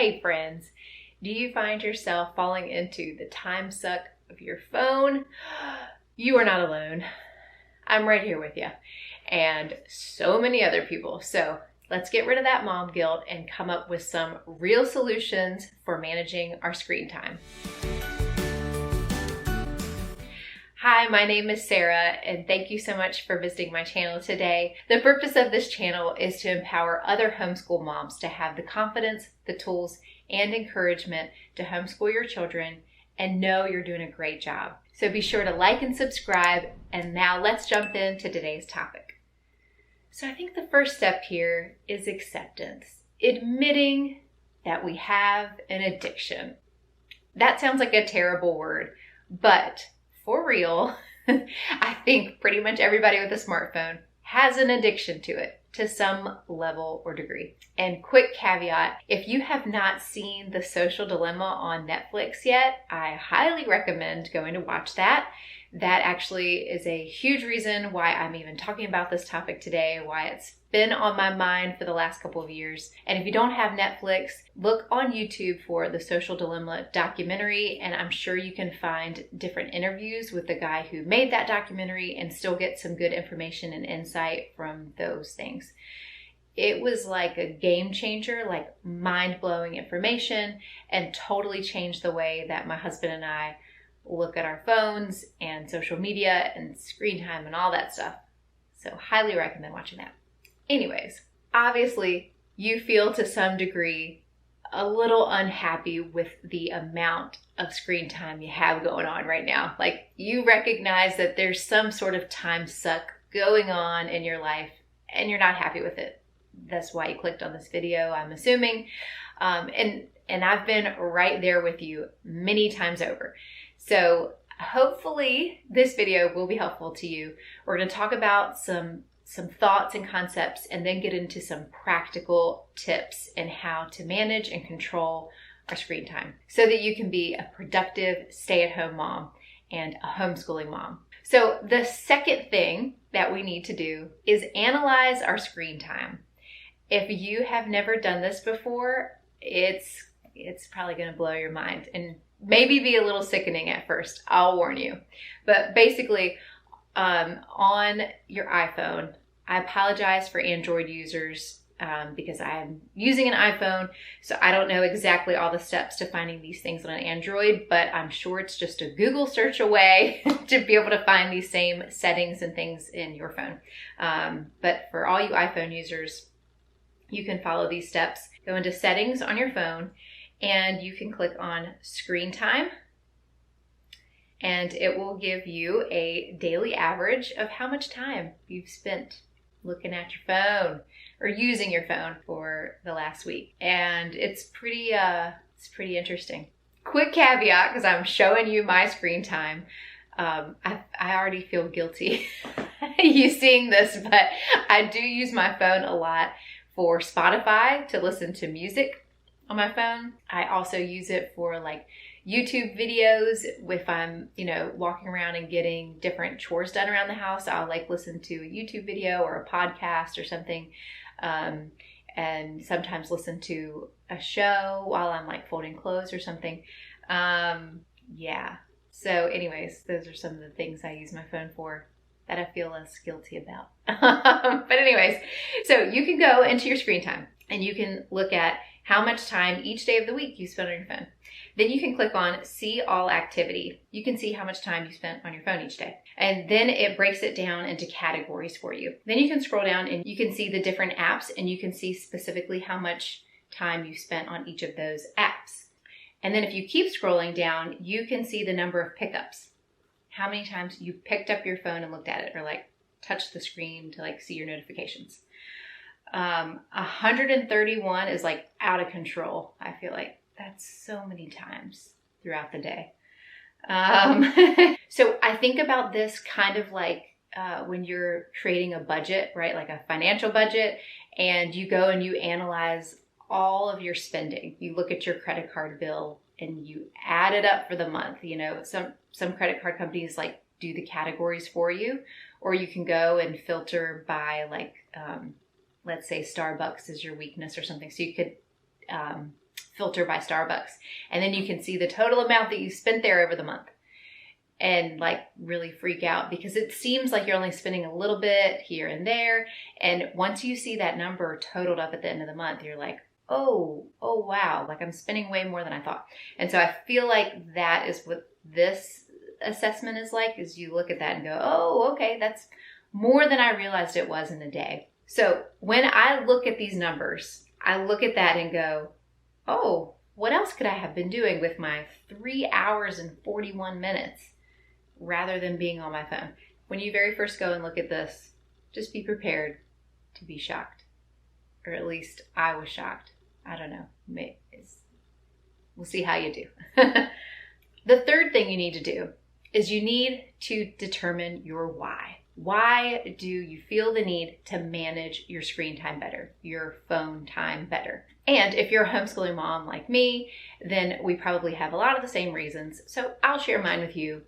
Hey friends, do you find yourself falling into the time suck of your phone? You are not alone. I'm right here with you and so many other people. So let's get rid of that mom guilt and come up with some real solutions for managing our screen time. Hi, my name is Sarah, and thank you so much for visiting my channel today. The purpose of this channel is to empower other homeschool moms to have the confidence, the tools, and encouragement to homeschool your children and know you're doing a great job. So be sure to like and subscribe, and now let's jump into today's topic. So I think the first step here is acceptance, admitting that we have an addiction. That sounds like a terrible word, but for real, I think pretty much everybody with a smartphone has an addiction to it to some level or degree. And quick caveat, if you have not seen The Social Dilemma on Netflix yet, I highly recommend going to watch that. That actually is a huge reason why I'm even talking about this topic today, why it's been on my mind for the last couple of years. And if you don't have Netflix, look on YouTube for the Social Dilemma documentary, and I'm sure you can find different interviews with the guy who made that documentary and still get some good information and insight from those things. It was like a game changer, like mind-blowing information, and totally changed the way that my husband and I look at our phones and social media and screen time and all that stuff. So highly recommend watching that. Anyways, obviously you feel to some degree a little unhappy with the amount of screen time you have going on right now. Like, you recognize that there's some sort of time suck going on in your life and you're not happy with it. That's why you clicked on this video, I'm assuming. And I've been right there with you many times over. So hopefully this video will be helpful to you. We're going to talk about some thoughts and concepts and then get into some practical tips in how to manage and control our screen time so that you can be a productive stay-at-home mom and a homeschooling mom. So the second thing that we need to do is analyze our screen time. If you have never done this before, it's probably going to blow your mind and maybe be a little sickening at first, I'll warn you. But basically, on your iPhone, I apologize for Android users because I'm using an iPhone, so I don't know exactly all the steps to finding these things on an Android, but I'm sure it's just a Google search away to be able to find these same settings and things in your phone. But for all you iPhone users, you can follow these steps. Go into settings on your phone, and you can click on screen time, and it will give you a daily average of how much time you've spent looking at your phone or using your phone for the last week. And it's pretty interesting. Quick caveat, because I'm showing you my screen time. I already feel guilty you seeing this, but I do use my phone a lot for Spotify to listen to music on my phone. I also use it for like YouTube videos. If I'm, walking around and getting different chores done around the house, I'll like listen to a YouTube video or a podcast or something. And sometimes listen to a show while I'm like folding clothes or something. Yeah. So anyways, those are some of the things I use my phone for that I feel less guilty about. But anyways, so you can go into your screen time and you can look at how much time each day of the week you spend on your phone. Then you can click on See All Activity. You can see how much time you spent on your phone each day. And then it breaks it down into categories for you. Then you can scroll down and you can see the different apps, and you can see specifically how much time you spent on each of those apps. And then if you keep scrolling down, you can see the number of pickups. How many times you picked up your phone and looked at it, or like touched the screen to like see your notifications. 131 is like out of control. I feel like that's so many times throughout the day. So I think about this kind of like when you're creating a budget, right? Like a financial budget, and you go and you analyze all of your spending. You look at your credit card bill and you add it up for the month. Some credit card companies like do the categories for you, or you can go and filter by like, let's say Starbucks is your weakness or something. So you could filter by Starbucks. And then you can see the total amount that you spent there over the month and like really freak out because it seems like you're only spending a little bit here and there. And once you see that number totaled up at the end of the month, you're like, oh wow, like I'm spending way more than I thought. And so I feel like that is what this assessment is like, is you look at that and go, oh, okay, that's more than I realized it was in a day. So when I look at these numbers, I look at that and go, oh, what else could I have been doing with my 3 hours and 41 minutes rather than being on my phone? When you very first go and look at this, just be prepared to be shocked. Or at least I was shocked. I don't know. We'll see how you do. The third thing you need to do is you need to determine your why. Why do you feel the need to manage your screen time better, your phone time better? And if you're a homeschooling mom like me, then we probably have a lot of the same reasons. So I'll share mine with you.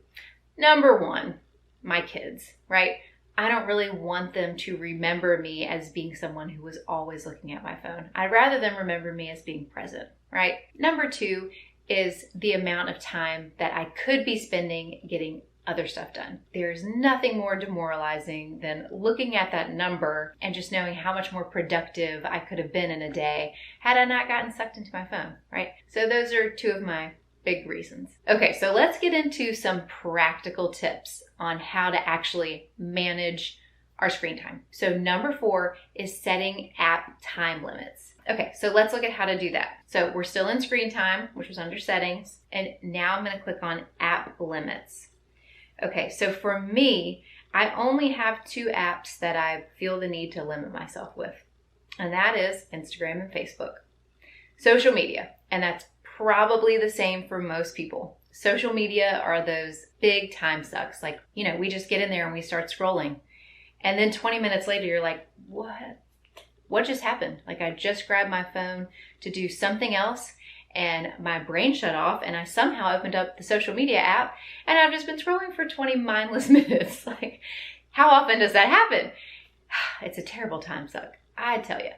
Number one, my kids, right? I don't really want them to remember me as being someone who was always looking at my phone. I'd rather them remember me as being present, right? Number two is the amount of time that I could be spending getting other stuff done. There's nothing more demoralizing than looking at that number and just knowing how much more productive I could have been in a day had I not gotten sucked into my phone, right? So those are two of my big reasons. Okay, so let's get into some practical tips on how to actually manage our screen time. So number 4 is setting app time limits. Okay, so let's look at how to do that. So we're still in screen time, which was under settings, and now I'm going to click on app limits. Okay, so for me, I only have 2 apps that I feel the need to limit myself with, and that is Instagram and Facebook. Social media, and that's probably the same for most people. Social media are those big time sucks. Like, we just get in there and we start scrolling. And then 20 minutes later, you're like, what just happened? Like, I just grabbed my phone to do something else and my brain shut off and I somehow opened up the social media app and I've just been scrolling for 20 mindless minutes. Like, how often does that happen? It's a terrible time suck, I tell you.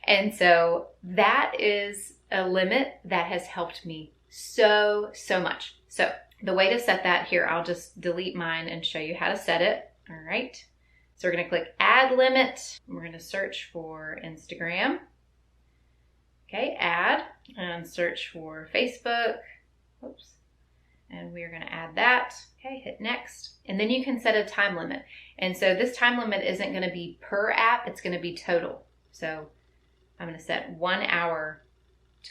And so that is a limit that has helped me so much. So the way to set that here, I'll just delete mine and show you how to set it. All right. So we're going to click add limit. We're going to search for Instagram. Okay, add, and search for Facebook. Oops. And we're going to add that. Okay, hit next. And then you can set a time limit. And so this time limit isn't going to be per app, it's going to be total. So I'm going to set 1 hour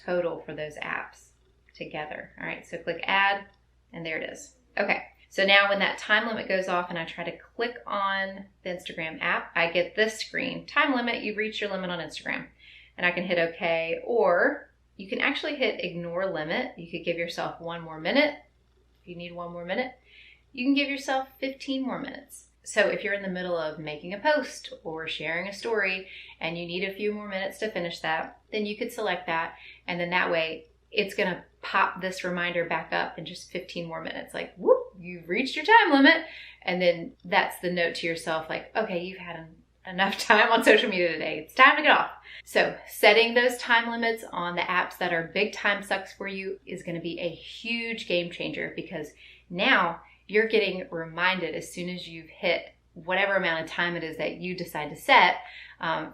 total for those apps together. All right, so click add, and there it is. Okay, so now when that time limit goes off and I try to click on the Instagram app, I get this screen. Time limit, you've reached your limit on Instagram. And I can hit OK, or you can actually hit ignore limit. You could give yourself 1 more minute. If you need 1 more minute, you can give yourself 15 more minutes. So if you're in the middle of making a post or sharing a story and you need a few more minutes to finish that, then you could select that. And then that way it's going to pop this reminder back up in just 15 more minutes. Like, whoop, you've reached your time limit. And then that's the note to yourself, like, okay, you've had enough time on social media today. It's time to get off. So setting those time limits on the apps that are big time sucks for you is going to be a huge game changer, because now you're getting reminded as soon as you've hit whatever amount of time it is that you decide to set.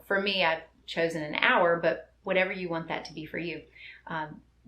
For me, I've chosen an hour, but whatever you want that to be for you.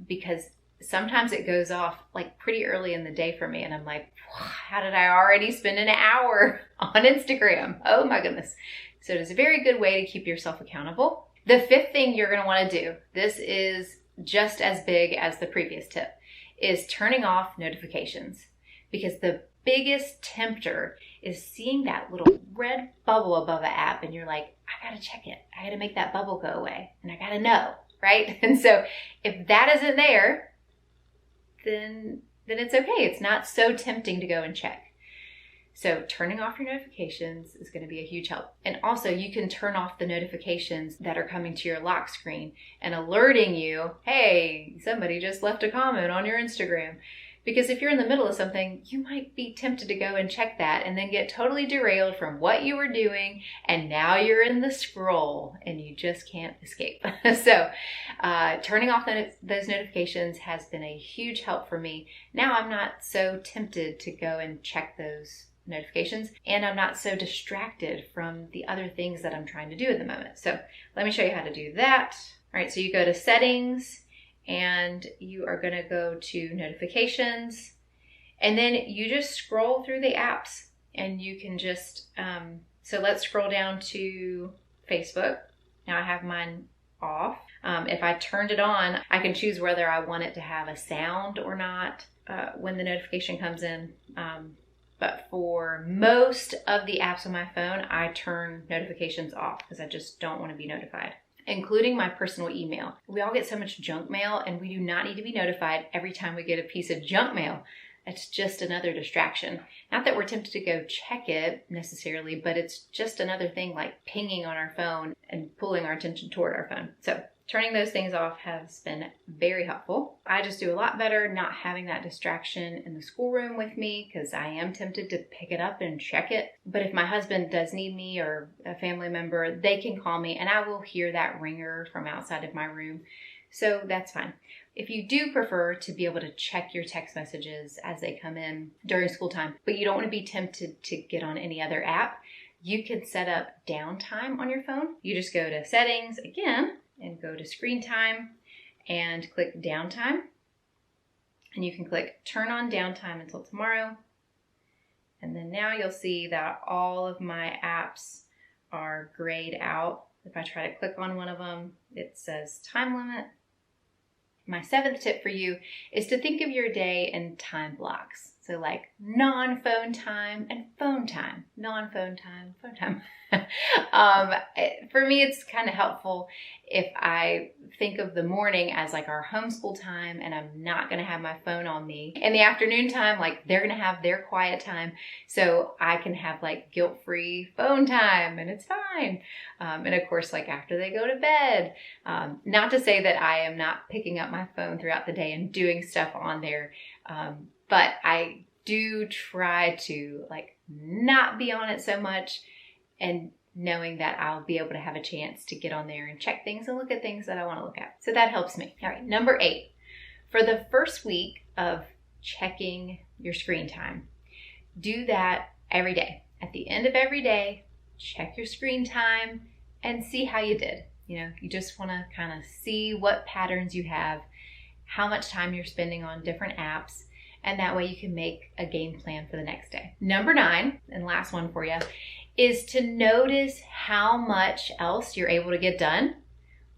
Because sometimes it goes off like pretty early in the day for me. And I'm like, how did I already spend an hour on Instagram? Oh my goodness. So it is a very good way to keep yourself accountable. The 5th thing you're going to want to do, this is just as big as the previous tip, is turning off notifications. Because the biggest tempter is seeing that little red bubble above an app and you're like, I got to check it. I got to make that bubble go away and I got to know, right? And so if that isn't there, then it's okay. It's not so tempting to go and check. So turning off your notifications is going to be a huge help. And also you can turn off the notifications that are coming to your lock screen and alerting you, hey, somebody just left a comment on your Instagram. Because if you're in the middle of something, you might be tempted to go and check that and then get totally derailed from what you were doing, and now you're in the scroll and you just can't escape. So turning off those notifications has been a huge help for me. Now I'm not so tempted to go and check those notifications, and I'm not so distracted from the other things that I'm trying to do at the moment. So let me show you how to do that. All right, so you go to settings, and you are going to go to notifications, and then you just scroll through the apps, and you can just, so let's scroll down to Facebook. Now I have mine off. If I turned it on, I can choose whether I want it to have a sound or not when the notification comes in. But for most of the apps on my phone, I turn notifications off because I just don't want to be notified, including my personal email. We all get so much junk mail, and we do not need to be notified every time we get a piece of junk mail. It's just another distraction. Not that we're tempted to go check it necessarily, but it's just another thing like pinging on our phone and pulling our attention toward our phone. So turning those things off has been very helpful. I just do a lot better not having that distraction in the schoolroom with me, because I am tempted to pick it up and check it. But if my husband does need me, or a family member, they can call me and I will hear that ringer from outside of my room. So that's fine. If you do prefer to be able to check your text messages as they come in during school time, but you don't want to be tempted to get on any other app, you can set up downtime on your phone. You just go to settings again and go to screen time and click downtime. And you can click turn on downtime until tomorrow. And then now you'll see that all of my apps are grayed out. If I try to click on one of them, it says time limit. My 7th tip for you is to think of your day in time blocks. So like non-phone time and phone time, non-phone time, phone time. For me, it's kind of helpful if I think of the morning as like our homeschool time, and I'm not going to have my phone on me. In the afternoon time, like they're going to have their quiet time, so I can have like guilt-free phone time, and it's fine. And of course, like after they go to bed, not to say that I am not picking up my phone throughout the day and doing stuff on there, but I do try to like not be on it so much, and knowing that I'll be able to have a chance to get on there and check things and look at things that I want to look at. So that helps me. All right, number 8. For the first week of checking your screen time, do that every day. At the end of every day, check your screen time and see how you did. You know, you just want to kind of see what patterns you have, how much time you're spending on different apps, and that way you can make a game plan for the next day. Number 9, and last one for you, is to notice how much else you're able to get done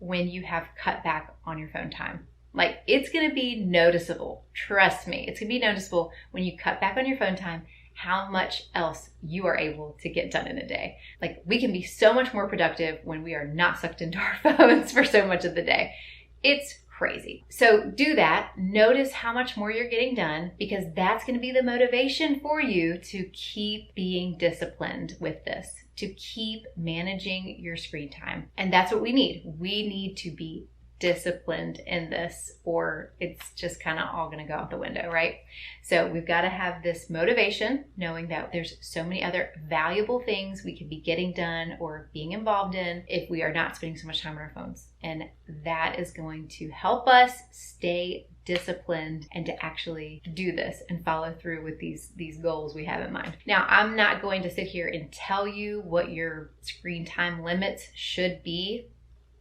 when you have cut back on your phone time. Like, it's going to be noticeable. Trust me, it's going to be noticeable when you cut back on your phone time how much else you are able to get done in a day. Like, we can be so much more productive when we are not sucked into our phones for so much of the day. It's crazy. So do that. Notice how much more you're getting done, because that's going to be the motivation for you to keep being disciplined with this, to keep managing your screen time. And that's what we need. We need to be disciplined in this, or it's just kind of all going to go out the window, right? So we've got to have this motivation, knowing that there's so many other valuable things we could be getting done or being involved in if we are not spending so much time on our phones. And that is going to help us stay disciplined and to actually do this and follow through with these goals we have in mind. Now, I'm not going to sit here and tell you what your screen time limits should be.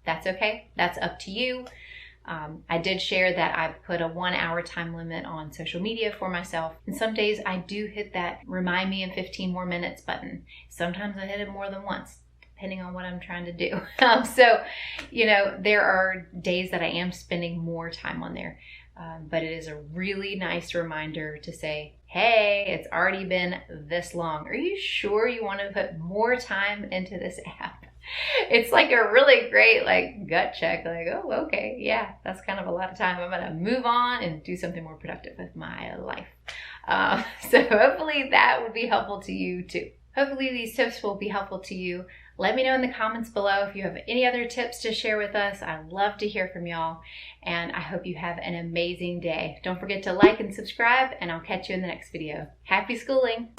That's okay. That's up to you. I did share that I put a 1-hour time limit on social media for myself. And some days I do hit that remind me in 15 more minutes button. Sometimes I hit it more than once, depending on what I'm trying to do. So, you know, there are days that I am spending more time on there. But it is a really nice reminder to say, hey, it's already been this long. Are you sure you want to put more time into this app? It's like a really great like gut check, like, oh, okay, yeah, that's kind of a lot of time. I'm going to move on and do something more productive with my life. So hopefully that would be helpful to you too. Hopefully these tips will be helpful to you. Let me know in the comments below if you have any other tips to share with us. I'd love to hear from y'all, and I hope you have an amazing day. Don't forget to like and subscribe, and I'll catch you in the next video. Happy schooling!